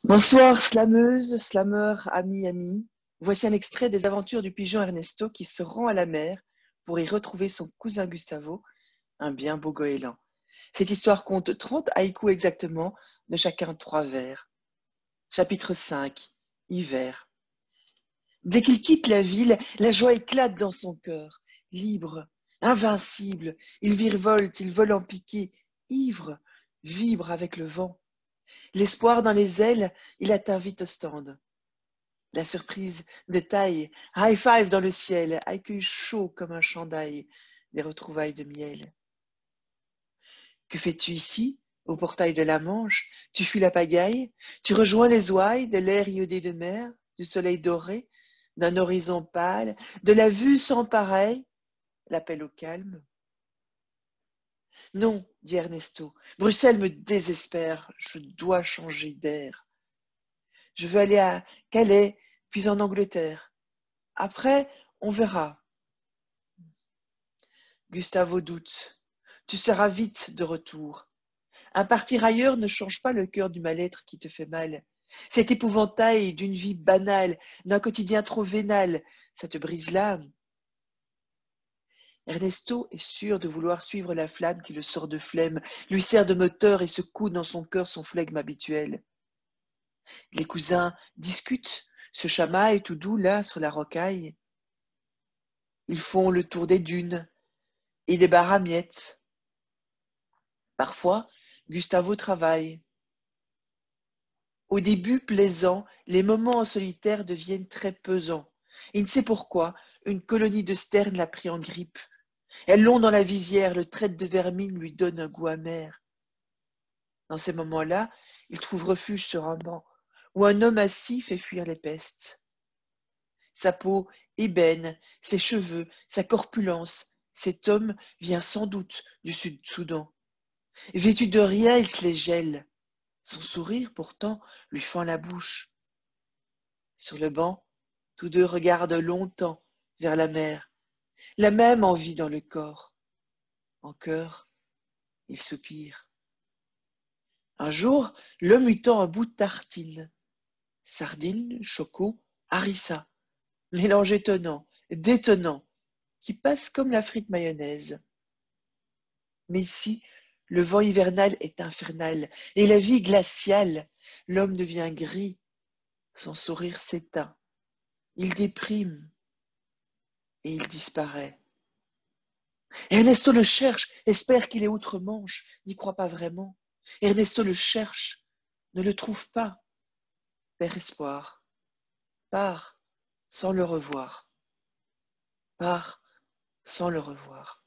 Bonsoir, slameuse, slameur, amis. Voici un extrait des aventures du pigeon Ernesto qui se rend à la mer pour y retrouver son cousin Gustavo, un bien beau goéland. Cette histoire compte 30 haïkus exactement, de chacun 3 vers. Chapitre 5. Hiver. Dès qu'il quitte la ville, la joie éclate dans son cœur. Libre, invincible, il virevolte, il vole en piqué, ivre, vibre avec le vent. L'espoir dans les ailes, il atteint vite au stand. La surprise de taille, high five dans le ciel, accueil chaud comme un chandail, des retrouvailles de miel. Que fais-tu ici, au portail de la Manche? Tu fuis la pagaille? Tu rejoins les ouailles de l'air iodé de mer, du soleil doré, d'un horizon pâle, de la vue sans pareil, l'appel au calme? Non, dit Ernesto, Bruxelles me désespère, je dois changer d'air. Je veux aller à Calais, puis en Angleterre. Après, on verra. Gustavo doute. Tu seras vite de retour. Un partir ailleurs ne change pas le cœur du mal-être qui te fait mal. Cet épouvantail d'une vie banale, d'un quotidien trop vénal, ça te brise l'âme. Ernesto est sûr de vouloir suivre la flamme qui le sort de flemme, lui sert de moteur et secoue dans son cœur son flegme habituel. Les cousins discutent, se chamaillent tout doux là sur la rocaille. Ils font le tour des dunes et des bars à miettes. Parfois, Gustavo travaille. Au début plaisant, les moments en solitaire deviennent très pesants. Il ne sait pourquoi, une colonie de sternes l'a pris en grippe. Elles l'ont dans la visière, le trait de vermine lui donne un goût amer. Dans ces moments-là, il trouve refuge sur un banc, où un homme assis fait fuir les pestes. Sa peau ébène, ses cheveux, sa corpulence, cet homme vient sans doute du Sud-Soudan. Vêtu de rien, il se les gèle. Son sourire, pourtant, lui fend la bouche. Sur le banc, tous deux regardent longtemps vers la mer, la même envie dans le corps. En chœur, ils soupirent. Un jour, l'homme lui tend un bout de tartine. Sardine, choco, harissa. Mélange étonnant, détonnant, qui passe comme la frite mayonnaise. Mais ici, le vent hivernal est infernal et la vie glaciale. L'homme devient gris, son sourire s'éteint. Il déprime et il disparaît. Ernesto le cherche, espère qu'il est outre-Manche, n'y croit pas vraiment. Ernesto le cherche, ne le trouve pas, perd espoir, part sans le revoir, part sans le revoir.